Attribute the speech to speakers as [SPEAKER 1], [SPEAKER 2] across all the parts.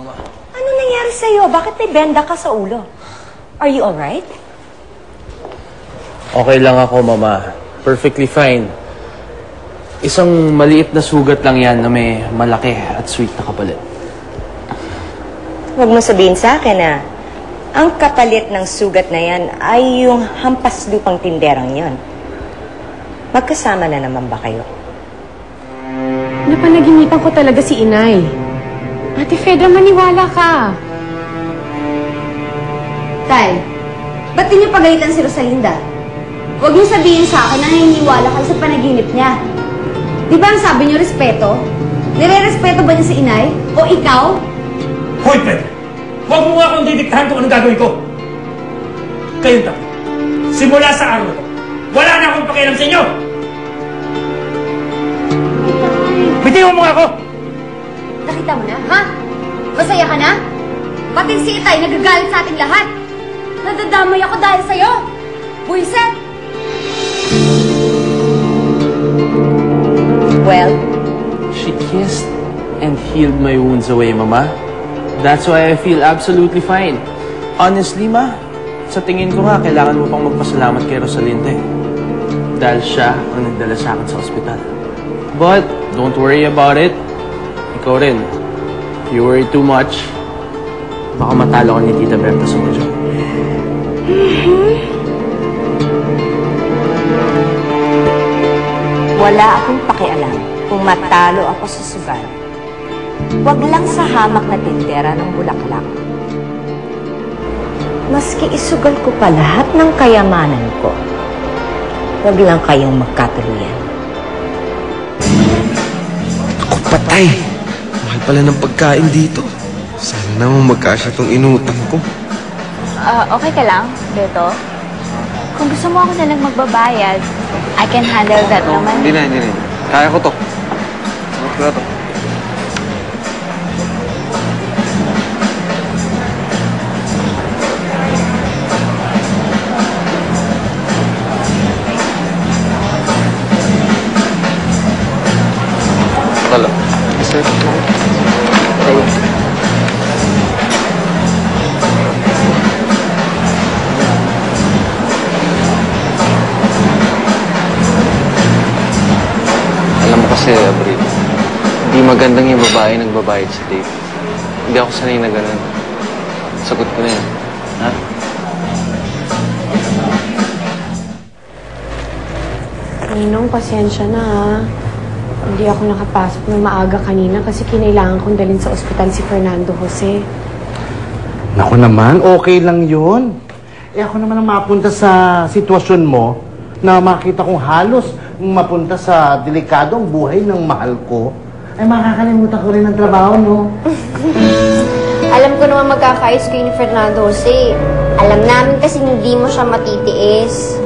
[SPEAKER 1] Mama.
[SPEAKER 2] Ano nangyari sa'yo? Bakit may benda ka sa ulo? Are you alright?
[SPEAKER 1] Okay lang ako, Mama. Perfectly fine. Isang maliit na sugat lang yan na may malaki at sweet na kapalit.
[SPEAKER 2] Huwag mo sabihin sa akin na ang kapalit ng sugat na yan ay yung hampas lupang tinderang yon. Magkasama na naman ba kayo?
[SPEAKER 3] Napanaginipan ko talaga si Inay. Ate Fedra, maniwala ka.
[SPEAKER 4] Tay, ba't di niyo pagalitan si Rosalinda? Huwag niyo sabihin sa akin na naniniwala kayo sa panaginip niya. Di ba ang sabi niyo respeto? Nire-respeto ba niya si Inay? O ikaw?
[SPEAKER 5] Hoy, Pedro! Huwag mo nga akong didiktahan kung anong gagawin ko. Kayong tatlo, simula sa araw ko, wala na akong pakialam sa inyo! Bitiwan mo nga ako!
[SPEAKER 4] Nakita mo na, ha? Masaya ka na? Pati si Itay nagagalit sa ating lahat. Nadadamay ako dahil sa'yo. Buiset!
[SPEAKER 2] Well,
[SPEAKER 1] She kissed and healed my wounds away, Mama. That's why I feel absolutely fine. Honestly, Ma, sa tingin ko nga, kailangan mo pang magpasalamat kay Rosalinda eh. Dahil siya ang nagdala sa akin sa ospital. But, don't worry about it. Ikaw rin. If you worry too much, baka matalo ka ni Tita Berta sa medyo.
[SPEAKER 2] wala akong pakialam kung matalo ako sa sugal. Huwag lang sa hamak na tindera ng bulaklak. Maski isugal ko pa lahat ng kayamanan ko, huwag lang kayong magkatuluyan.
[SPEAKER 6] Ako patay! Mahal pala ng pagkain dito. Sana naman magkasya tong inutang ko.
[SPEAKER 7] Okay ka lang, Beto? Kung gusto mo ako na lang magbabayad, I can handle that naman.
[SPEAKER 6] Hindi na. Kaya ko to. Kaya to. Tala. Isa ito. Alam mo kasi, Abril, hindi magandang yung babae nagbabayad sa date. Hindi ako sanay na ganun. Sagot ko na yan. Ha?
[SPEAKER 3] Ninong, pasensya na ha. Hindi ako nakapasok ng maaga kanina kasi kinailangan kong dalhin sa ospital si Fernando Jose.
[SPEAKER 8] Naku naman, okay lang yun. Ako naman ang mapunta sa sitwasyon mo na makita kong halos mapunta sa delikadong buhay ng mahal ko, ay makakalimutan ko rin ang trabaho, no?
[SPEAKER 4] Alam ko naman magkakaayos kayo ni Fernando Jose. Alam namin kasi hindi mo siya matitiis.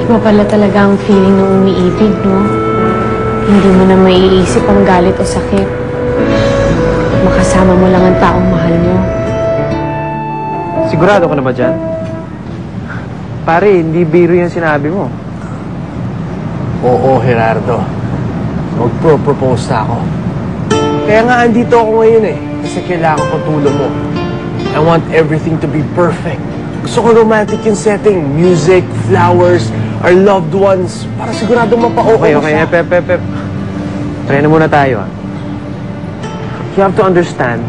[SPEAKER 3] Iba pala talaga ang feeling ng umiibig, no? Hindi mo na maiisip ang galit o sakit. Makasama mo lang ang taong mahal mo.
[SPEAKER 9] Sigurado ka na ba dyan? Pare, hindi biro yung sinabi mo.
[SPEAKER 1] Oo, Gerardo. Magpro-propose na ako. Kaya nga andito ako ngayon eh. Kasi kailangan ko tulong mo. I want everything to be perfect. Gusto ko romantic yung setting. Music, flowers, our loved ones. Para sigurado mapa-okay
[SPEAKER 9] Okay. Pep. Try na muna tayo, ha? You have to understand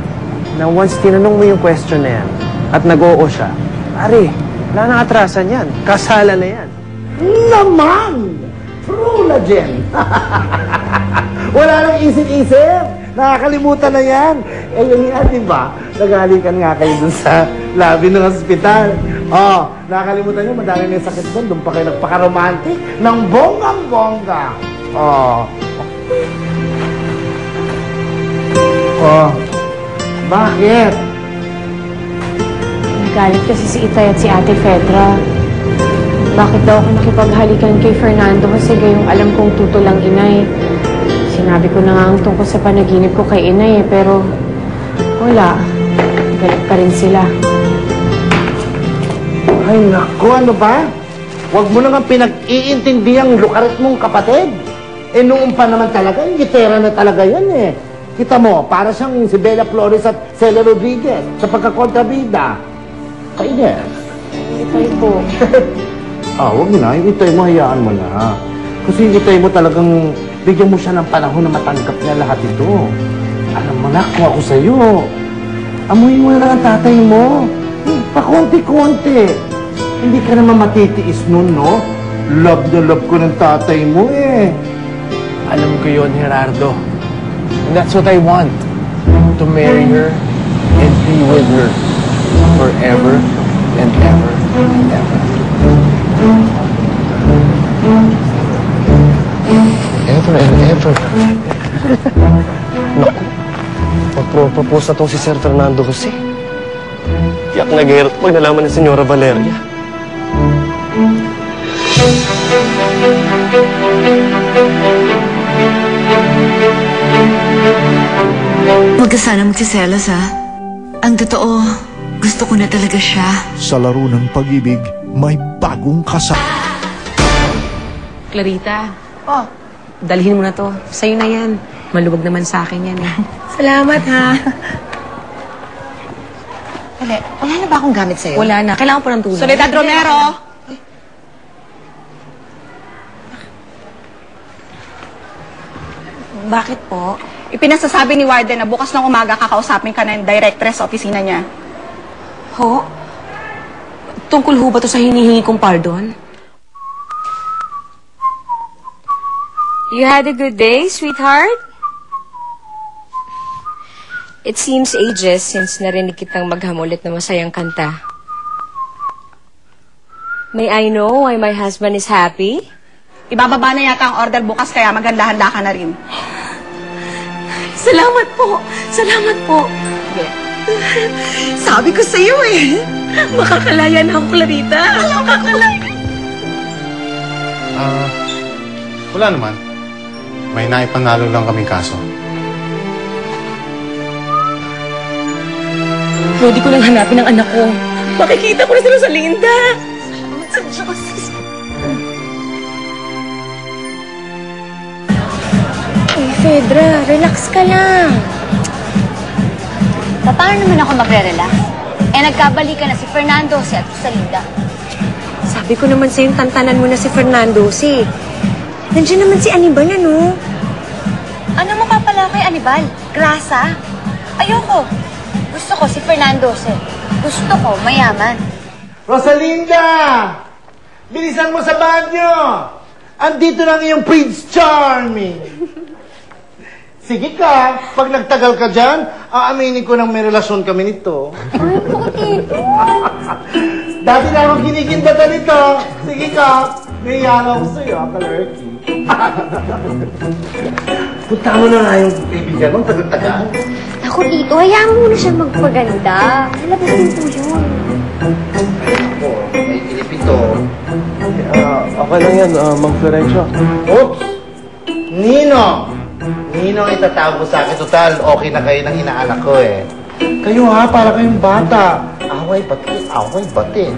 [SPEAKER 9] na once tinanong mo yung question na yan at nag-oo siya, pare, wala nang atrasan yan. Kasala na yan.
[SPEAKER 8] Naman! True na, Jen. Wala nang isip-isip. Nakakalimutan na yan. Eh, yun yan, di ba? Naghalikan nga kayo dun sa lobby ng ospital. Oh, nakakalimutan nyo, madami na yung sakit doon. Doon pa kayo nagpaka-romantic ng bonggang-bongga. Oh. Oh. Bakit?
[SPEAKER 3] Nagalit kasi si Itay at si Ate Fedra. Bakit daw ako nakipaghalikan kay Fernando kasi gayong alam kong tutulang inay. Sinabi ko na nga ang tungkol sa panaginip ko kay inay pero wala. Galit pa rin sila.
[SPEAKER 8] Ay, naku, ano ba? Huwag mo na nga pinag-iintindiyang lukarit mong kapatid. Eh, noon pa naman talaga, gitera na talaga yan eh. Kita mo, para siyang si Bella Flores at Celia Rodriguez sa pagkakontrabida. Kainis.
[SPEAKER 3] Itay po.
[SPEAKER 8] Huwag na. Yung itay mo, hayaan mo na. Kasi yung itay mo talagang bigyan mo siya ng panahon na matanggap niya lahat ito. Alam mo na, kung ako sa'yo, amuyin mo na lang ang tatay mo. Pakonti-konti. Hindi ka naman matitiis nun, no? Love na love ko ng tatay mo, eh.
[SPEAKER 1] Alam ko yon, Gerardo. And that's what I want. To marry her and be with her forever and ever and ever.
[SPEAKER 6] Ever and ever. Naku, magpropose na tong si Sir Fernando Jose. Yak na gayrat pag nalaman ni Senyora Valeria.
[SPEAKER 10] Huwag ka sana magsiselos, ha? Ang totoo, gusto ko na talaga siya.
[SPEAKER 11] Sa laro ng pag-ibig, may bagong kasama.
[SPEAKER 3] Clarita. Oh. Dalhin mo na to. Sa'yo na yan. Maluwag naman sa akin yan eh. Salamat, ha?
[SPEAKER 2] Wala na ba akong gamit sa'yo?
[SPEAKER 3] Wala na. Kailangan po ng tulong.
[SPEAKER 12] Soledad Romero!
[SPEAKER 3] Bakit po?
[SPEAKER 12] Ipinasasabi ni Warden na bukas ng umaga kakausapin ka ng directress sa opisina niya.
[SPEAKER 3] Ho? Tungkol ho ba to sa hinihingi kong pardon?
[SPEAKER 13] You had a good day, sweetheart? It seems ages since narinig kitang maghamulit na masayang kanta. May I know why my husband is happy?
[SPEAKER 12] Ibababa na yata ang order bukas kaya maganda-handa ka na rin.
[SPEAKER 3] Salamat po! Salamat po!
[SPEAKER 10] Sabi ko sa'yo eh.
[SPEAKER 3] Makakalaya na ako, Clarita. Makakalaya.
[SPEAKER 14] Wala naman. May naipanalo lang kaming kaso.
[SPEAKER 3] Pwede ko lang hanapin ang anak ko. Makikita ko na si Rosalinda.
[SPEAKER 10] Salamat sa Diyos.
[SPEAKER 7] Fedra, relax ka lang.
[SPEAKER 4] Paano naman ako magre-relax? Nagkabalikan na si Fernando at Rosalinda.
[SPEAKER 13] Sabi ko naman sa'yo, tantanan mo na si Fernando si. Nandiyan naman si Anibal, ano?
[SPEAKER 4] Ano mo ka pala kay Anibal? Grasa? Ayoko. Gusto ko si Fernando Gusto ko mayaman.
[SPEAKER 8] Rosalinda! Bilisan mo sa banyo! Andito lang yung Prince Charming! Sige ka, pag nagtagal ka dyan, aaminin ko nang may relasyon kami nito.
[SPEAKER 4] Ay, bakit?
[SPEAKER 8] Dati na akong kinikindata nito. Sige ka, may yala ko sa'yo, kalerky. Punta mo na nga yung kaibigan mo, tagal-tagal.
[SPEAKER 7] Ako dito, hayaan mo na siya magpaganda. Malabas din po yun.
[SPEAKER 8] Ako, may kilipito.
[SPEAKER 1] Okay lang yan, Mang Florencio.
[SPEAKER 8] Oops! Nino! Nino ang itatawag ko sa akin. Total, okay na kayo ng inaanak ko eh. Kayo ha, para kayong bata. Away, bati.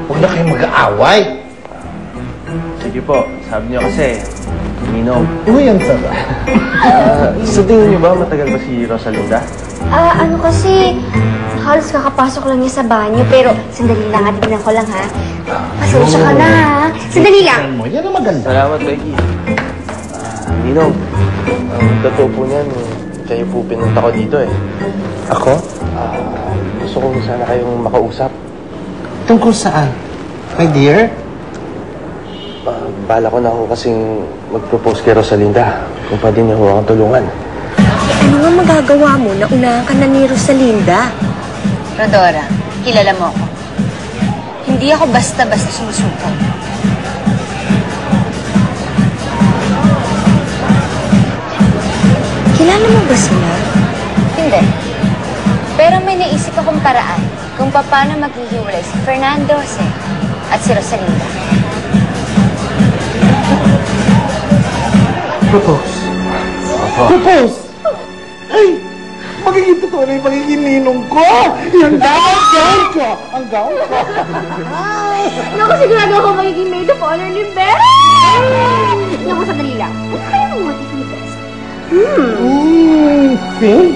[SPEAKER 8] Huwag na kayong mag-aaway.
[SPEAKER 1] Sige po, sabi niyo kasi, Ninong.
[SPEAKER 8] Uy, ang sarap.
[SPEAKER 1] Sa tingin niyo ba matagal ba si Rosalinda?
[SPEAKER 7] Ano kasi, halos kakapasok lang niya sa banyo, pero sandali lang, tignan ko lang ha. Pasensya ka na ha. Sandali lang.
[SPEAKER 8] Yan ang maganda.
[SPEAKER 1] Salamat, Becky. Ninong, ang totoo po niyan, kayo po pinunta ko dito eh.
[SPEAKER 8] Ako?
[SPEAKER 1] Gusto ko sana kayong makausap.
[SPEAKER 8] Tungkol saan? My dear?
[SPEAKER 1] Bala ko na ako kasing mag-propose kay Rosalinda. Kung pwede niya ho akong tulungan.
[SPEAKER 13] Ano nga magagawa mo na unahan ka na ni Rosalinda?
[SPEAKER 4] Rodora, kilala mo ako. Hindi ako basta-basta sumusuko.
[SPEAKER 13] Kilala mo ba sila?
[SPEAKER 4] Hindi. Pero may naisip akong paraan kung paano maghihiwalay si Fernando at si Rosalinda.
[SPEAKER 8] Propose. Propose! Ay! Magiging totoo na yung magiging ninong ko! Yung gown ko! Ang gown ko!
[SPEAKER 7] Naku, sigurado ako magiging maid of honor ni Beth! Naku, sandali lang. Ano kaya ang motif ni Beth?
[SPEAKER 8] Pink?